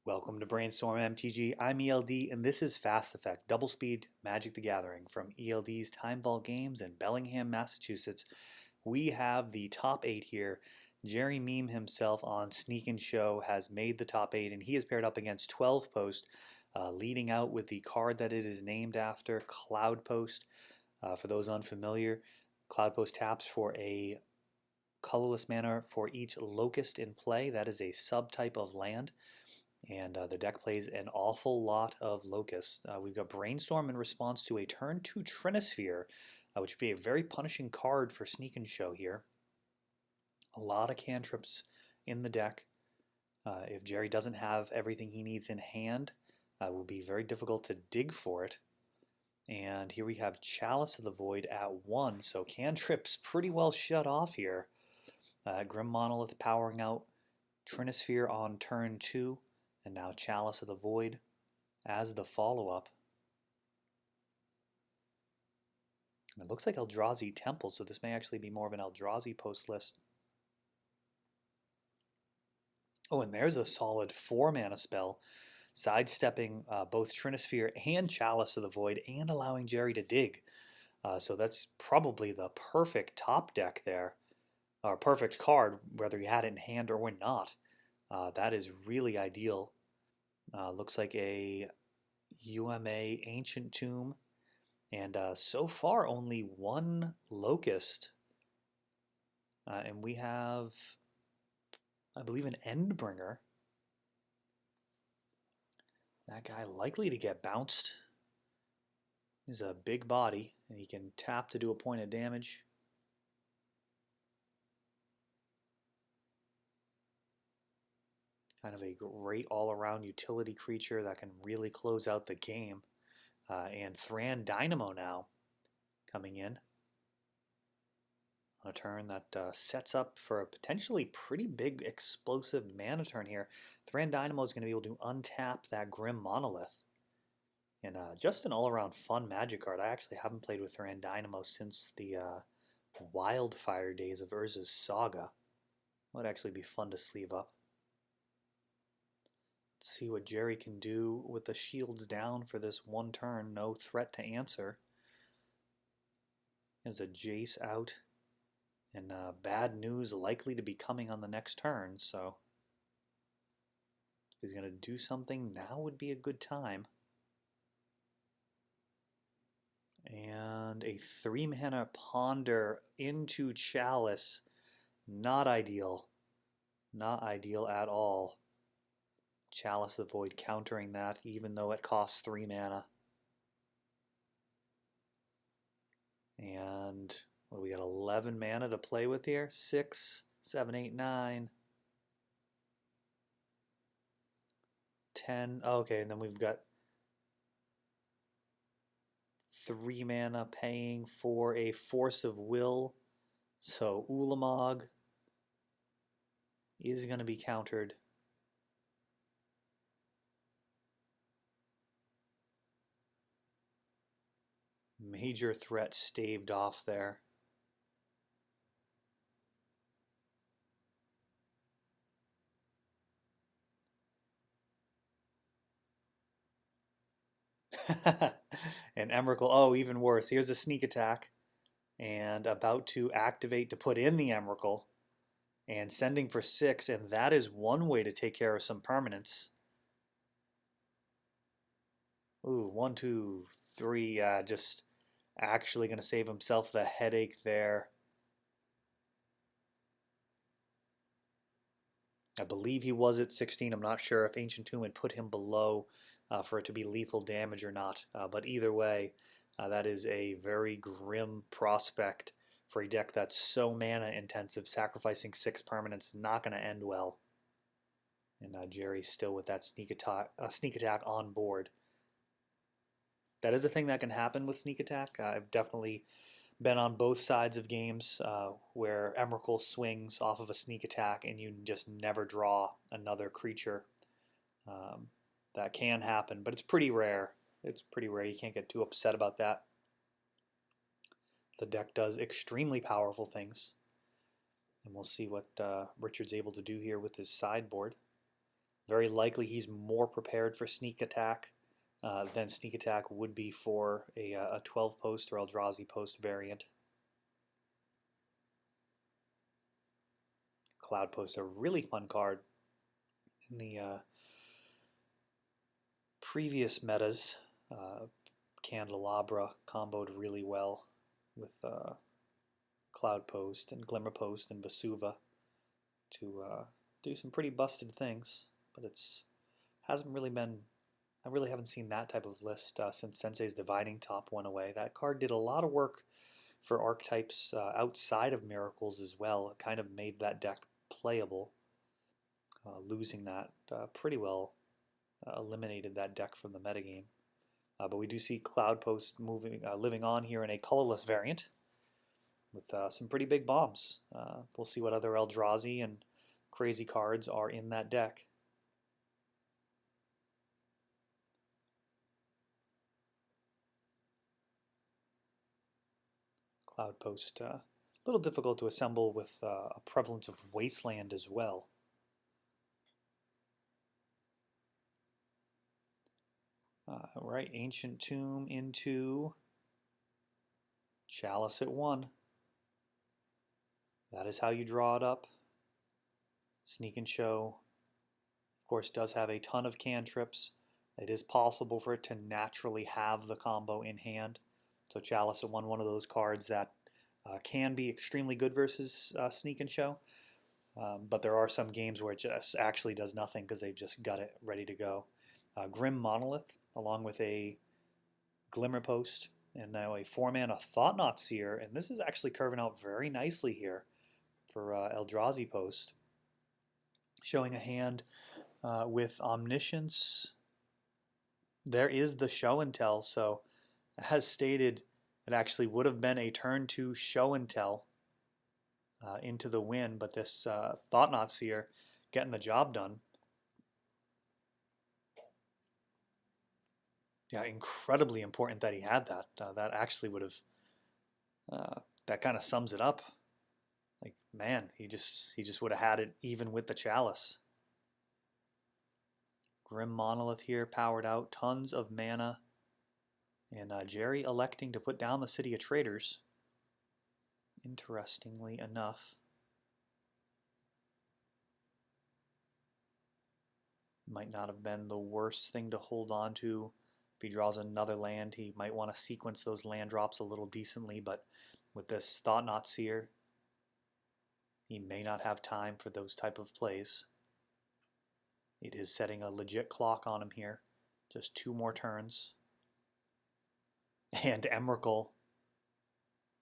Welcome to Brainstorm MTG. I'm ELD, and this is Fast Effect Double Speed Magic the Gathering from ELD's Time Vault Games in Bellingham, Massachusetts. We have the top 8 here. Jerry Meme himself on Sneak and Show has made the top 8, and he is paired up against 12 Post, leading out with the card that it is named after, Cloud Post. For those unfamiliar, Cloud Post taps for a colorless mana for each locust in play. That is a subtype of land. And the deck plays an awful lot of Locust. We've got Brainstorm in response to a turn 2 Trinisphere, which would be a very punishing card for Sneak and Show here. A lot of cantrips in the deck. If Jerry doesn't have everything he needs in hand, it will be very difficult to dig for it. And here we have Chalice of the Void at 1, so cantrips pretty well shut off here. Grim Monolith powering out Trinisphere on turn 2. And now Chalice of the Void as the follow-up. And it looks like Eldrazi Temple, so this may actually be more of an Eldrazi post list. Oh, and there's a solid 4-mana spell, sidestepping both Trinisphere and Chalice of the Void and allowing Jerry to dig. So that's probably the perfect top deck there, or perfect card, whether you had it in hand or not. That is really ideal. Looks like a UMA Ancient Tomb, and so far only one Locust. And we have, I believe, an Endbringer. That guy likely to get bounced. He's a big body, and he can tap to do a point of damage. Kind of a great all-around utility creature that can really close out the game. And Thran Dynamo now coming in on a turn that sets up for a potentially pretty big explosive mana turn here. Thran Dynamo is going to be able to untap that Grim Monolith. And just an all-around fun magic card. I actually haven't played with Thran Dynamo since the Wildfire days of Urza's Saga. Would actually be fun to sleeve up. Let's see what Jerry can do with the shields down for this one turn. No threat to answer. There's a Jace out. And bad news likely to be coming on the next turn. So if he's going to do something, now would be a good time. And a 3-mana Ponder into Chalice. Not ideal. Not ideal at all. Chalice of the Void countering that, even though it costs 3 mana. And what do we got? 11 mana to play with here? 6, 7, 8, 9, 10. Okay, and then we've got 3 mana paying for a Force of Will. So Ulamog is going to be countered. Major threat staved off there. And Emrakul, oh, even worse. Here's a sneak attack. And about to activate to put in the Emrakul. And sending for 6, and that is one way to take care of some permanents. Ooh, 1, 2, 3, just actually going to save himself the headache there. I believe he was at 16. I'm not sure if Ancient Tomb had put him below for it to be lethal damage or not. But either way, that is a very grim prospect for a deck that's so mana intensive. Sacrificing 6 permanents is not going to end well. And Jerry's still with that sneak attack on board. That is a thing that can happen with sneak attack. I've definitely been on both sides of games where Emrakul swings off of a sneak attack and you just never draw another creature. That can happen, but it's pretty rare. It's pretty rare. You can't get too upset about that. The deck does extremely powerful things. And we'll see what Richard's able to do here with his sideboard. Very likely he's more prepared for sneak attack than sneak attack would be for a 12 post or Eldrazi post variant. Cloud Post, a really fun card in the previous metas. Candelabra comboed really well with Cloud Post and Glimmer Post and Vesuva to do some pretty busted things, but it's hasn't really been. I really haven't seen that type of list since Sensei's Dividing Top went away. That card did a lot of work for archetypes outside of Miracles as well. It kind of made that deck playable. Losing that pretty well eliminated that deck from the metagame. But we do see Cloud Post living on here in a colorless variant with some pretty big bombs. We'll see what other Eldrazi and crazy cards are in that deck. Cloud Post, a little difficult to assemble with a prevalence of Wasteland as well. Right, Ancient Tomb into Chalice at 1. That is how you draw it up. Sneak and Show, of course, does have a ton of cantrips. It is possible for it to naturally have the combo in hand. So Chalice at 1, one of those cards that can be extremely good versus Sneak and Show. But there are some games where it just actually does nothing because they've just got it ready to go. Grim Monolith, along with a Glimmer Post, and now a 4-mana Thought-Knot Seer. And this is actually curving out very nicely here for Eldrazi Post. Showing a hand with Omniscience. There is the Show and Tell, so as stated, it actually would have been a turn 2 Show and Tell into the win, but this Thought-Knot Seer getting the job done. Yeah, incredibly important that he had that. That actually would have, that kind of sums it up. Like, man, he just would have had it even with the Chalice. Grim Monolith here, powered out, tons of mana. And Jerry electing to put down the City of Traders. Interestingly enough. Might not have been the worst thing to hold on to. If he draws another land, he might want to sequence those land drops a little decently, but with this Thought-Knot Seer, he may not have time for those type of plays. It is setting a legit clock on him here. Just 2 more turns. And Emrakul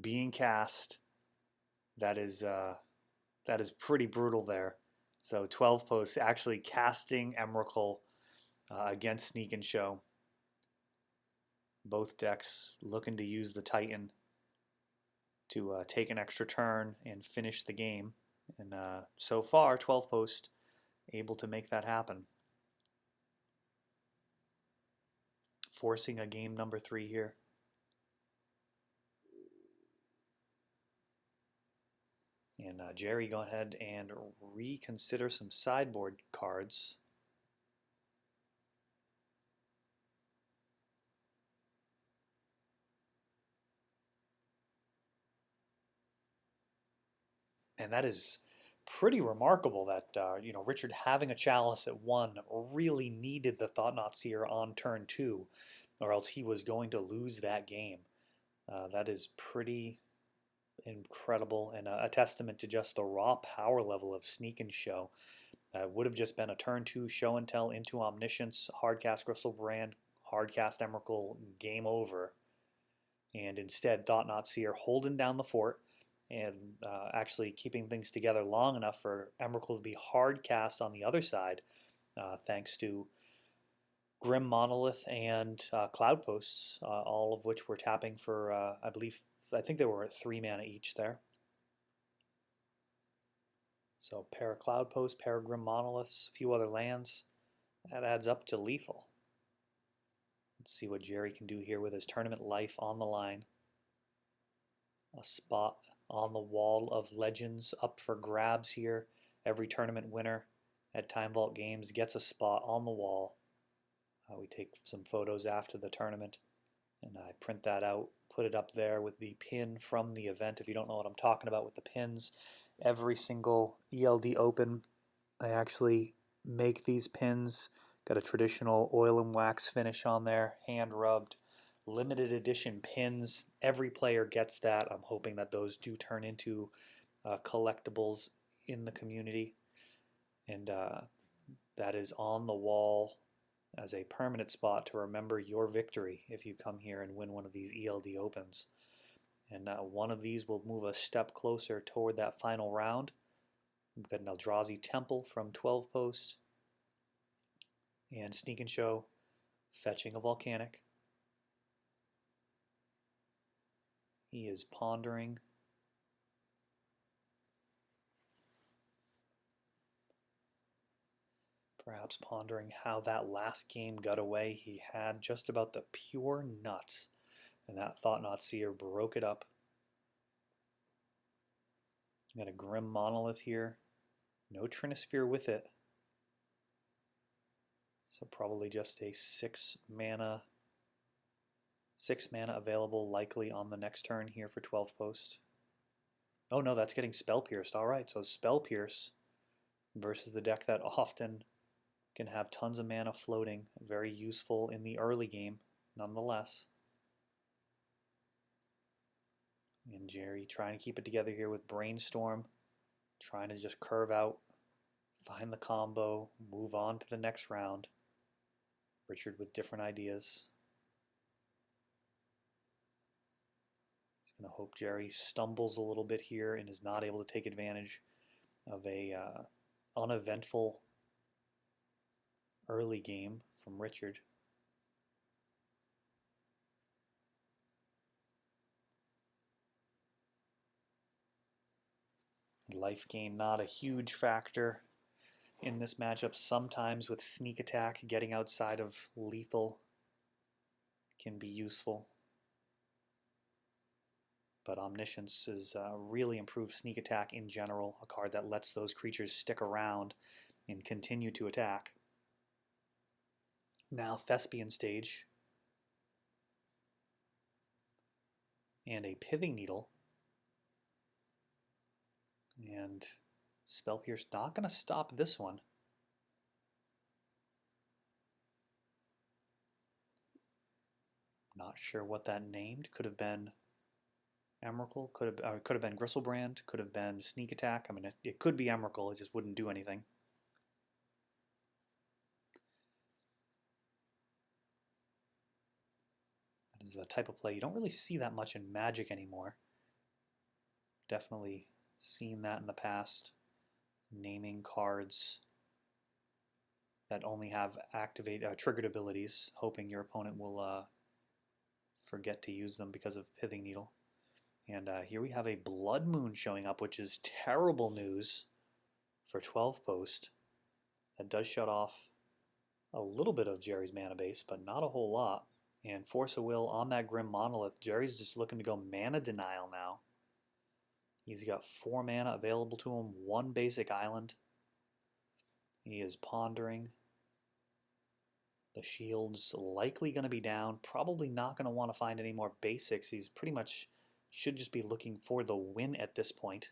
being cast. That is pretty brutal there. So 12 posts actually casting Emrakul against Sneak and Show. Both decks looking to use the Titan to take an extra turn and finish the game. And so far, 12 post able to make that happen. Forcing a game number 3 here. And Jerry, go ahead and reconsider some sideboard cards. And that is pretty remarkable that Richard having a Chalice at 1 really needed the Thought-Knot Seer on turn 2, or else he was going to lose that game. That is pretty incredible and a testament to just the raw power level of Sneak and Show. Would have just been a turn 2 Show and Tell into Omniscience, hardcast Gristlebrand, hardcast Emrakul, game over. And instead, Thought-Knot Seer holding down the fort and actually keeping things together long enough for Emrakul to be hard cast on the other side, thanks to Grim Monolith and Cloud Posts, all of which were tapping for, I think they were at 3 mana each there. So pair of Cloud Posts, pair of Grim Monoliths, a few other lands. That adds up to lethal. Let's see what Jerry can do here with his tournament life on the line. A spot on the wall of legends up for grabs here. Every tournament winner at Time Vault Games gets a spot on the wall. We take some photos after the tournament, and I print that out, put it up there with the pin from the event. If you don't know what I'm talking about with the pins, every single ELD Open, I actually make these pins. Got a traditional oil and wax finish on there, hand rubbed, limited edition pins. Every player gets that. I'm hoping that those do turn into collectibles in the community. And that is on the wall as a permanent spot to remember your victory if you come here and win one of these ELD Opens. And one of these will move a step closer toward that final round. We've got an Eldrazi Temple from 12 posts. And Sneak and Show, fetching a Volcanic. He is pondering. Perhaps pondering how that last game got away. He had just about the pure nuts, and that Thought-Knot Seer broke it up. Got a Grim Monolith here. No Trinisphere with it. So probably just a 6 mana available likely on the next turn here for 12 posts. Oh no, that's getting Spell Pierced. Alright, so Spell Pierce versus the deck that often can have tons of mana floating. Very useful in the early game, nonetheless. And Jerry trying to keep it together here with Brainstorm. Trying to just curve out, find the combo, move on to the next round. Richard with different ideas. He's going to hope Jerry stumbles a little bit here and is not able to take advantage of a uneventful early game from Richard. Life gain not a huge factor in this matchup. Sometimes with Sneak Attack, getting outside of lethal can be useful. But Omniscience is really improved Sneak Attack in general, a card that lets those creatures stick around and continue to attack. Now Thespian Stage and a Pithing Needle. And Spell Pierce not going to stop this one. Not sure what that named. Could have been Emrakul, could have been Gristlebrand, could have been Sneak Attack. I mean, it could be Emrakul, it just wouldn't do anything. That is the type of play you don't really see that much in Magic anymore. Definitely seen that in the past. Naming cards that only have triggered abilities, hoping your opponent will forget to use them because of Pithing Needle. And here we have a Blood Moon showing up, which is terrible news for 12 post. That does shut off a little bit of Jerry's mana base, but not a whole lot. And Force of Will on that Grim Monolith. Jerry's just looking to go mana denial now. He's got 4 mana available to him, 1 basic island. He is pondering. The shield's likely going to be down. Probably not going to want to find any more basics. He's pretty much should just be looking for the win at this point.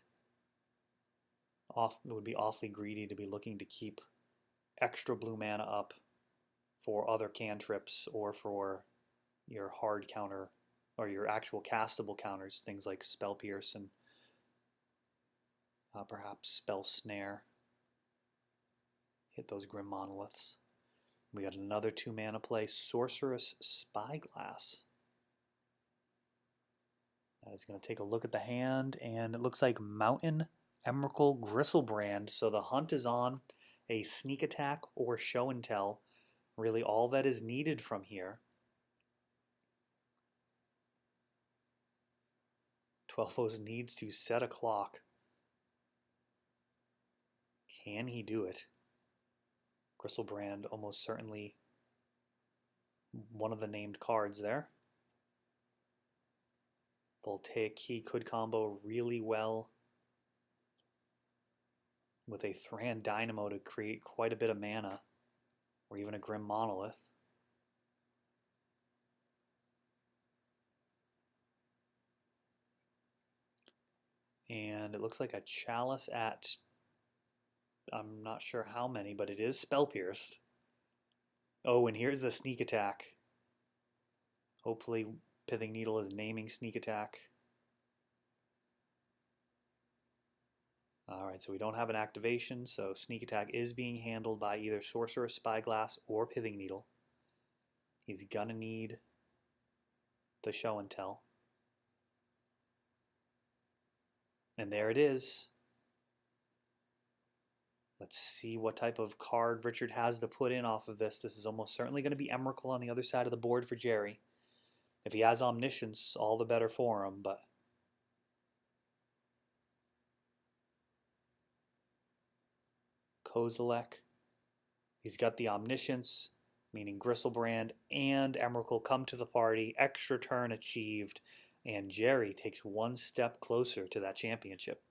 It would be awfully greedy to be looking to keep extra blue mana up for other cantrips or for your hard counter or your actual castable counters, things like Spell Pierce and perhaps Spell Snare. Hit those Grim Monoliths. We got another 2 mana play, Sorceress Spyglass. That is going to take a look at the hand, and it looks like Mountain Emrakul Gristlebrand. So the hunt is on. A Sneak Attack or Show and Tell. Really all that is needed from here. 12 needs to set a clock. Can he do it? Gristlebrand almost certainly one of the named cards there. Voltaic Key could combo really well with a Thran Dynamo to create quite a bit of mana, or even a Grim Monolith. And it looks like a Chalice at, I'm not sure how many, but it is Spell Pierced. Oh, and here's the Sneak Attack. Hopefully Pithing Needle is naming Sneak Attack. Alright, so we don't have an activation, so Sneak Attack is being handled by either Sorcerer's Spyglass or Pithing Needle. He's gonna need the Show and Tell. And there it is. Let's see what type of card Richard has to put in off of this. This is almost certainly going to be Emrakul on the other side of the board for Jerry. If he has Omniscience, all the better for him, but... Kozilek. He's got the Omniscience, meaning Gristlebrand and Emrakul come to the party. Extra turn achieved, and Jerry takes one step closer to that championship.